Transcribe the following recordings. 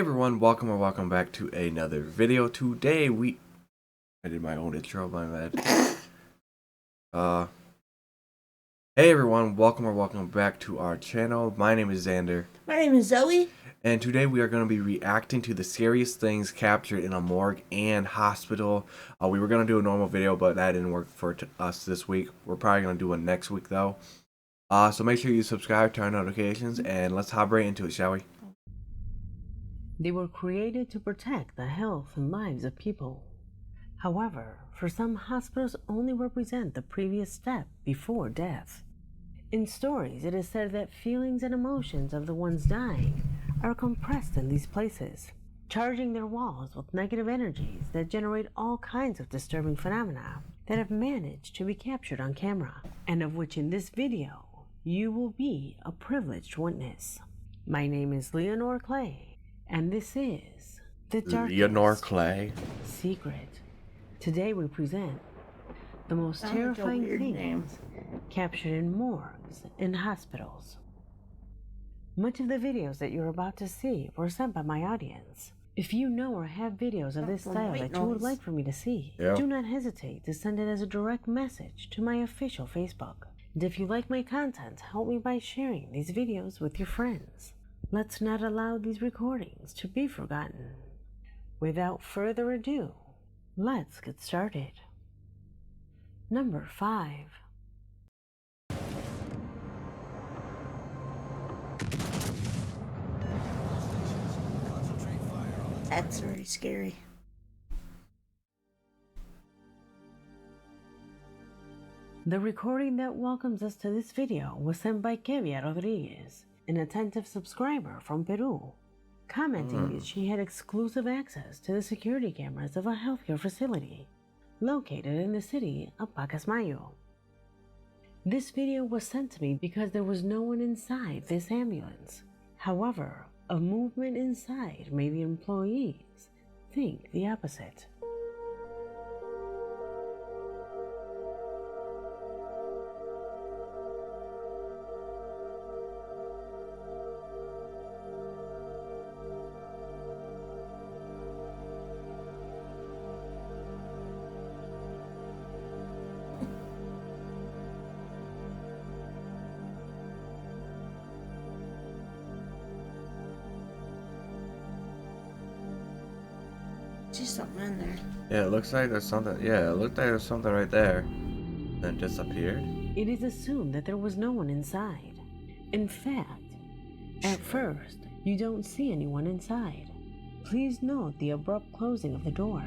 Hey everyone, welcome back to another video. Today I did my own intro, my bad. Hey everyone, welcome back to our channel. My name is Xander. My name is Zoe. And today we are going to be reacting to the scariest things captured in a morgue and hospital. We were going to do a normal video, but that didn't work for us this week. We're probably going to do one next week though. So make sure you subscribe, turn on notifications, and let's hop right into it, shall we? They were created to protect the health and lives of people. However, for some, hospitals only represent the previous step before death. In stories, it is said that feelings and emotions of the ones dying are compressed in these places, charging their walls with negative energies that generate all kinds of disturbing phenomena that have managed to be captured on camera, and of which in this video, you will be a privileged witness. My name is Leonore Clay, and this is The Darkest Leonore Clay Secret. Today we present the most terrifying things captured in morgues and hospitals. Much of the videos that you're about to see were sent by my audience. If you know or have videos of this style that you would like for me to see, do not hesitate to send it as a direct message to my official Facebook. And if you like my content, help me by sharing these videos with your friends. Let's not allow these recordings to be forgotten. Without further ado, let's get started. Number 5. That's very scary. The recording that welcomes us to this video was sent by Kevia Rodriguez, an attentive subscriber from Peru, commenting that she had exclusive access to the security cameras of a healthcare facility located in the city of Pacasmayo. This video was sent to me because there was no one inside this ambulance. However, a movement inside made the employees think the opposite. See something in there. Yeah, it looks like there's something. Yeah, it looked like there's something right there. Then disappeared. It is assumed that there was no one inside. In fact, at first, you don't see anyone inside. Please note the abrupt closing of the door.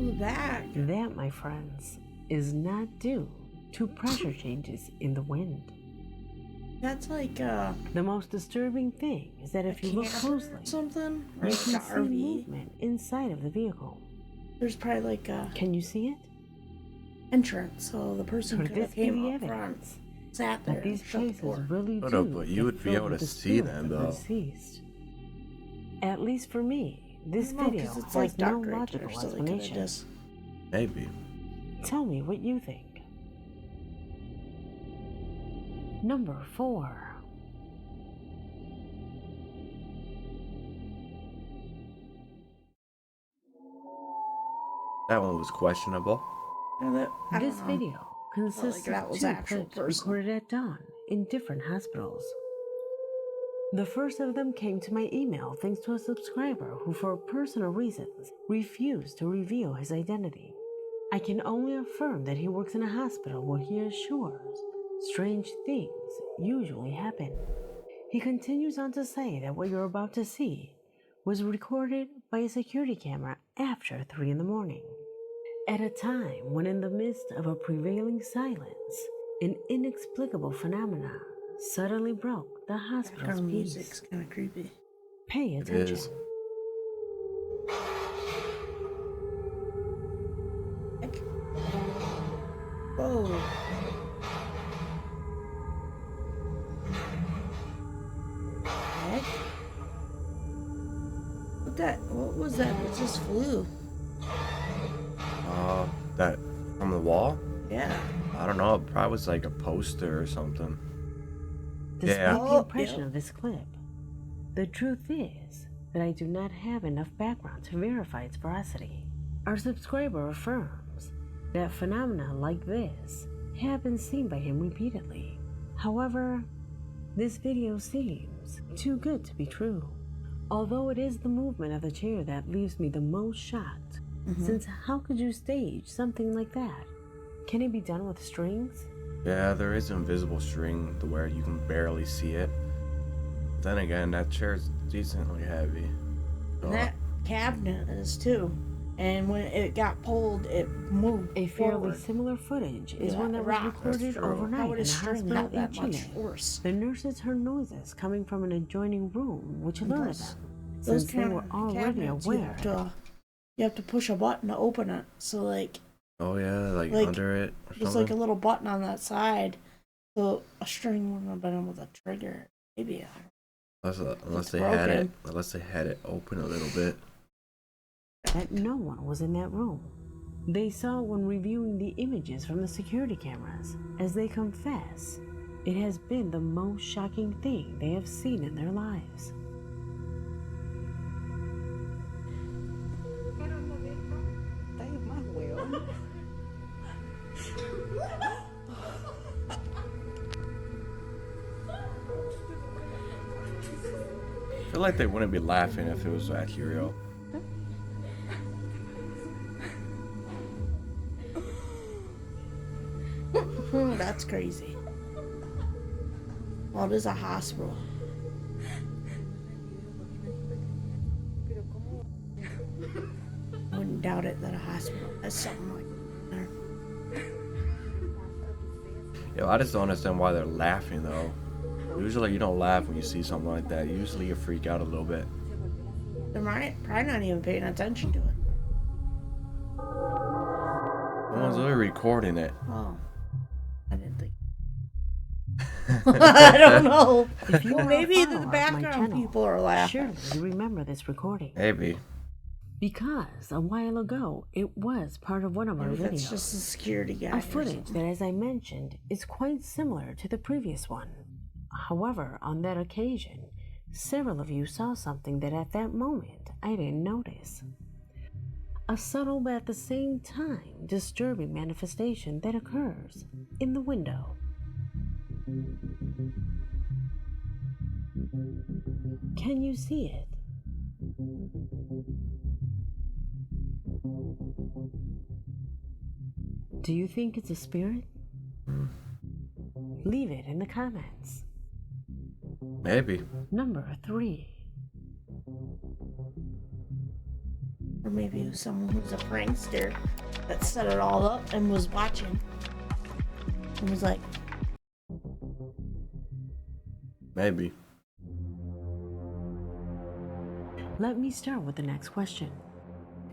Ooh, that. That, my friends, is not due to pressure changes in the wind. That's like The most disturbing thing is that if you look closely, something or you like can an see RV. movement inside of the vehicle. There's probably like a Can you see it? entrance, so the person Could could this have be came the up front, evidence sat there, that these and shut the places door. really Hold do up, but you get would be filled able with to the see spirit them, of the though. deceased? At least for me, this I don't know, video 'cause it's has like no dark right logical there, so they could have explanation. just. Maybe. Tell me what you think. Number 4. That one was questionable. I This don't know. video consists that of was 2 actual clips person. recorded at dawn in different hospitals. The first of them came to my email thanks to a subscriber who, for personal reasons, refused to reveal his identity. I can only affirm that he works in a hospital where he assures strange things usually happen. He continues on to say that what you're about to see was recorded by a security camera after 3 in the morning. At a time when, in the midst of a prevailing silence, an inexplicable phenomena suddenly broke the hospital's Background peace. music's kind of creepy. Pay It attention. is. Heck. Whoa. Heck. What was that? It just flew. That from the wall? Yeah. I don't know. It probably was like a poster or something. Despite Yeah. the impression of this clip, the truth is that I do not have enough background to verify its veracity. Our subscriber affirms that phenomena like this have been seen by him repeatedly. However, this video seems too good to be true. Although it is the movement of the chair that leaves me the most shocked, since how could you stage something like that? Can it be done with strings? Yeah, there is invisible string to where you can barely see it. Then again, that chair is decently heavy. So, And that cabinet is too. And when it got pulled, it moved. A fairly forward. similar footage is Yeah, one that was rock. recorded That's true. overnight How would in a a string hospital have in that much Chile. force? The nurses heard noises coming from an adjoining room, which alerted them, Those since they were already cabinets, aware. you have to push a button to open it. So like oh yeah, like under it or there's something. like a little button on that side. So a string wouldn't have been able to trigger. Maybe Unless it's they had it, broken. unless they had it open a little bit. That no one was in that room. They saw when reviewing the images from the security cameras. As they confess, it has been the most shocking thing they have seen in their lives. I feel like they wouldn't be laughing if it was actually real. That's crazy. Well, it is a hospital. I wouldn't doubt it that a hospital has something like that there. Yo, I just don't understand why they're laughing though. Usually you don't laugh when you see something like that. Usually you freak out a little bit. They're probably not even paying attention to it. Someone's literally recording it. Oh, I didn't think. I don't know. If you are a Maybe follower the of my background channel, people are laughing. surely you remember this recording. Maybe. Because a while ago, it was part of one of our Maybe that's videos. just a security guy. A or footage something. that, as I mentioned, is quite similar to the previous one. However, on that occasion, several of you saw something that at that moment I didn't notice. A subtle but at the same time disturbing manifestation that occurs in the window. Can you see it? Do you think it's a spirit? Leave it in the comments. Maybe. Number 3. Or maybe it was someone who's a prankster that set it all up and was watching. And was like, Maybe. Let me start with the next question.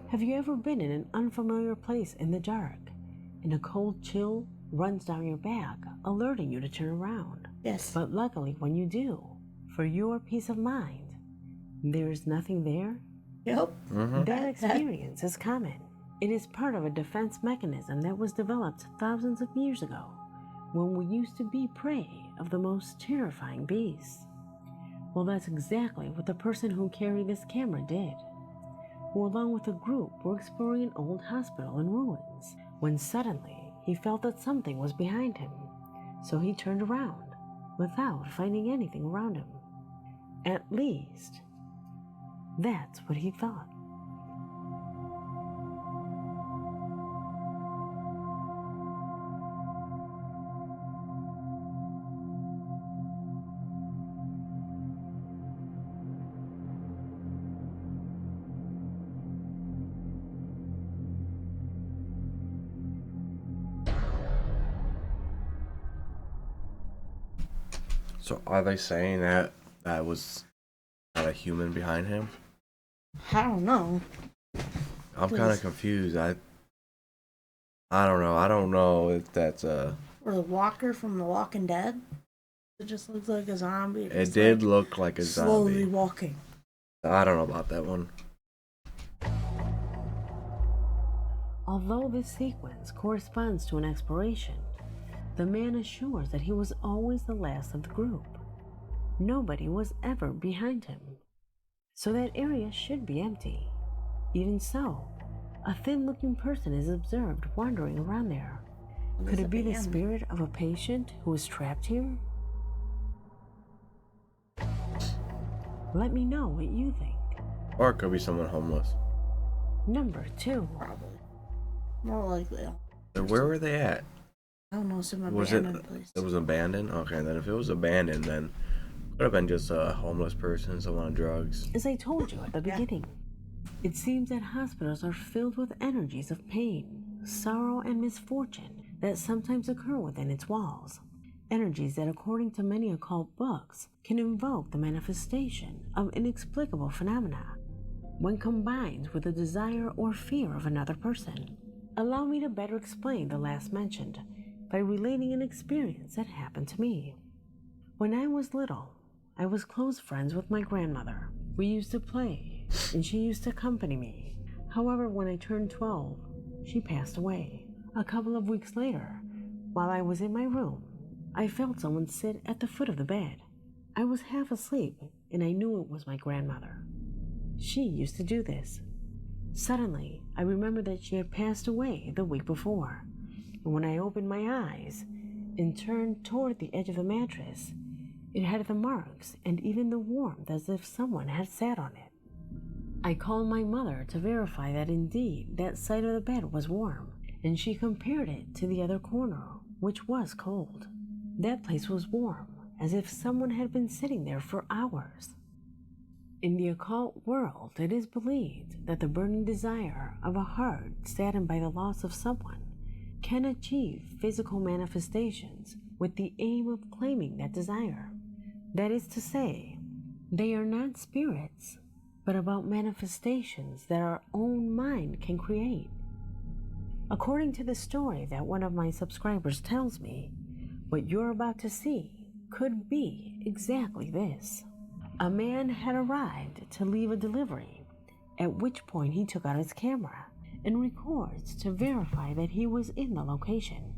Have you ever been in an unfamiliar place in the dark and a cold chill runs down your back, alerting you to turn around? yes. But luckily, when you do, for your peace of mind, there is nothing there? Yep. That experience is common. It is part of a defense mechanism that was developed thousands of years ago, when we used to be prey of the most terrifying beasts. Well, that's exactly what the person who carried this camera did, who along with a group were exploring an old hospital in ruins, when suddenly he felt that something was behind him. So he turned around without finding anything around him. At least, that's what he thought. So are they saying that that was not a human behind him? I don't know. I'm kind of confused. I don't know. I don't know if that's Or the walker from The Walking Dead. It just looks like a zombie. It just, did like, look like a slowly zombie. walking. I don't know about that one. Although this sequence corresponds to an exploration, the man assures that he was always the last of the group. Nobody was ever behind him, so that area should be empty. Even so, a thin-looking person is observed wandering around there. Could it be the spirit of a patient who is trapped here? Let me know what you think. Or it could be someone homeless. Number 2. Probably. More likely. Where were they at? I don't know, some Was abandoned place. it was abandoned? Okay, then if it was abandoned, then it could have been just a homeless person, someone on drugs. As I told you at the beginning, it seems that hospitals are filled with energies of pain, sorrow, and misfortune that sometimes occur within its walls. Energies that, according to many occult books, can invoke the manifestation of inexplicable phenomena when combined with the desire or fear of another person. Allow me to better explain the last mentioned by relating an experience that happened to me. When I was little, I was close friends with my grandmother. We used to play, and she used to accompany me. However, when I turned 12, she passed away. A couple of weeks later, while I was in my room, I felt someone sit at the foot of the bed. I was half asleep, and I knew it was my grandmother. She used to do this. Suddenly, I remembered that she had passed away the week before, and when I opened my eyes and turned toward the edge of the mattress, it had the marks and even the warmth as if someone had sat on it. I called my mother to verify that indeed that side of the bed was warm, and she compared it to the other corner, which was cold. That place was warm, as if someone had been sitting there for hours. In the occult world, it is believed that the burning desire of a heart saddened by the loss of someone can achieve physical manifestations with the aim of claiming that desire. That is to say, they are not spirits, but about manifestations that our own mind can create. According to the story that one of my subscribers tells me, what you're about to see could be exactly this. A man had arrived to leave a delivery, at which point he took out his camera and records to verify that he was in the location,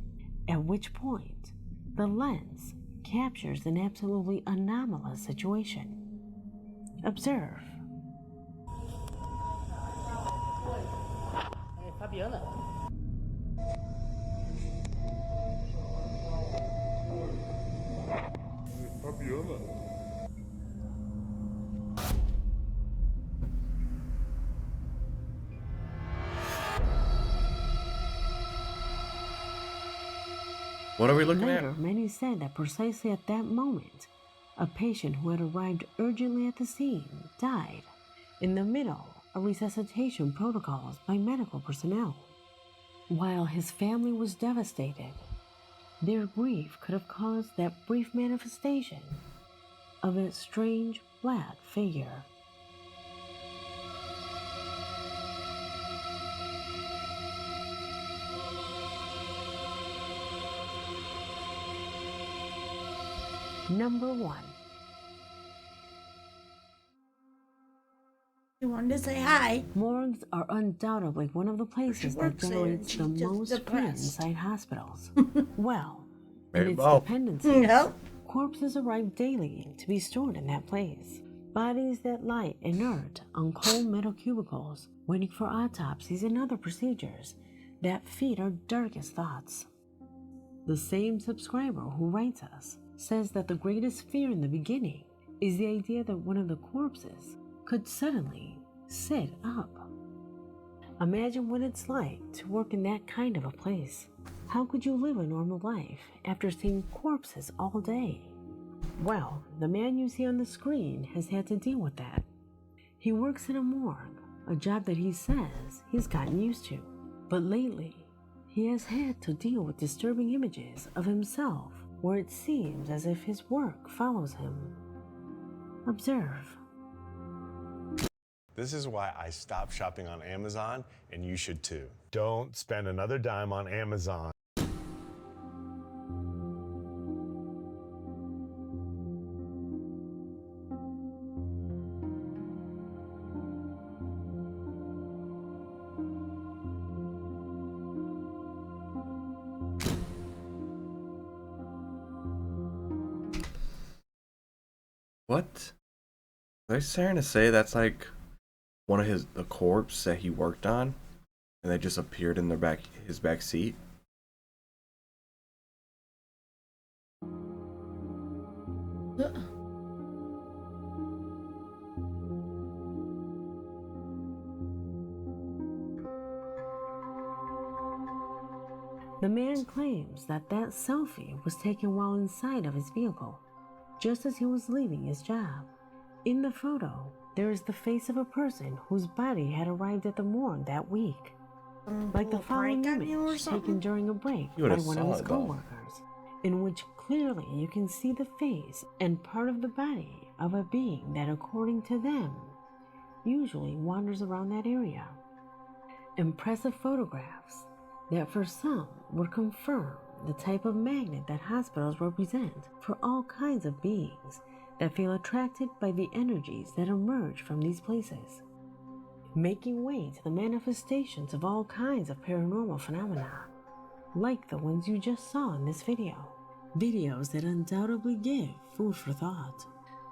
at which point the lens captures an absolutely anomalous situation. Observe. What are we looking Later, at? many said that precisely at that moment, a patient who had arrived urgently at the scene died in the middle of resuscitation protocols by medical personnel. While his family was devastated, their grief could have caused that brief manifestation of a strange black figure. Number 1. You wanted to say hi. Morgues are undoubtedly one of the places that generates the most fear inside hospitals. Well, in its dependencies, Nope. corpses arrive daily to be stored in that place. Bodies that lie inert on cold metal cubicles, waiting for autopsies and other procedures that feed our darkest thoughts. The same subscriber who writes us says that the greatest fear in the beginning is the idea that one of the corpses could suddenly sit up. Imagine what it's like to work in that kind of a place. How could you live a normal life after seeing corpses all day? Well, the man you see on the screen has had to deal with that. He works in a morgue, a job that he says he's gotten used to. But lately, he has had to deal with disturbing images of himself where it seems as if his work follows him. Observe. This is why I stopped shopping on Amazon, and you should too. Don't spend another dime on Amazon. What? Are they trying to say that's like one of the corpse that he worked on, and they just appeared in his back seat? The man claims that selfie was taken while inside of his vehicle, just as he was leaving his job. In the photo, there is the face of a person whose body had arrived at the morgue that week, like the following image taken during a break by one of his co-workers, in which clearly you can see the face and part of the body of a being that, according to them, usually wanders around that area. Impressive photographs that for some would confirm the type of magnet that hospitals represent for all kinds of beings that feel attracted by the energies that emerge from these places, making way to the manifestations of all kinds of paranormal phenomena, like the ones you just saw in this video. Videos that undoubtedly give food for thought.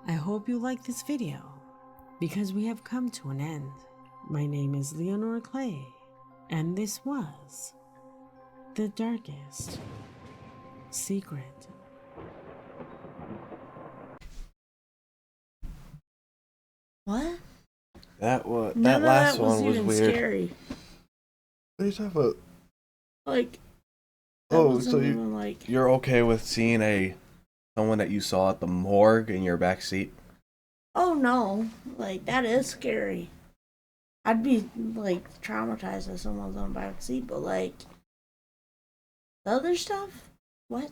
I hope you like this video, because we have come to an end. My name is Leonora Clay, and this was The Darkest Secret. What? That None last of that was one was even weird. scary. What are you talking about? Like, Oh, so you're okay with seeing someone that you saw at the morgue in your back seat? Oh no, like that is scary. I'd be like traumatized if someone's on the back seat, but like the other stuff, what?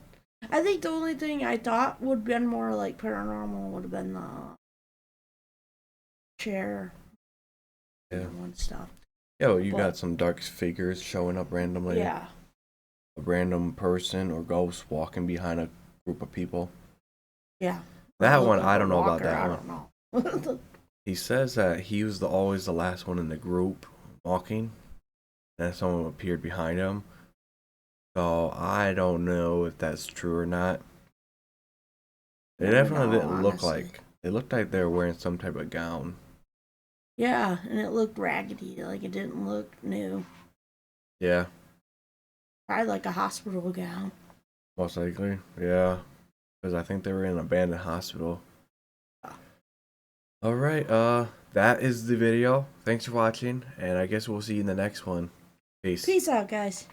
I think the only thing I thought would have been more like paranormal would have been the chair, and stuff. Yeah, well, you got some dark figures showing up randomly. Yeah. A random person or ghost walking behind a group of people. Yeah. That one, Like I don't know walker, about that I one. don't know. He says that he was always the last one in the group walking, and someone appeared behind him. So I don't know if that's true or not. They definitely didn't look like. They looked like they were wearing some type of gown. Yeah, and it looked raggedy, like it didn't look new. Yeah. Probably like a hospital gown. Most likely, yeah. Because I think they were in an abandoned hospital. Alright, that is the video. Thanks for watching, and I guess we'll see you in the next one. Peace. Peace out, guys.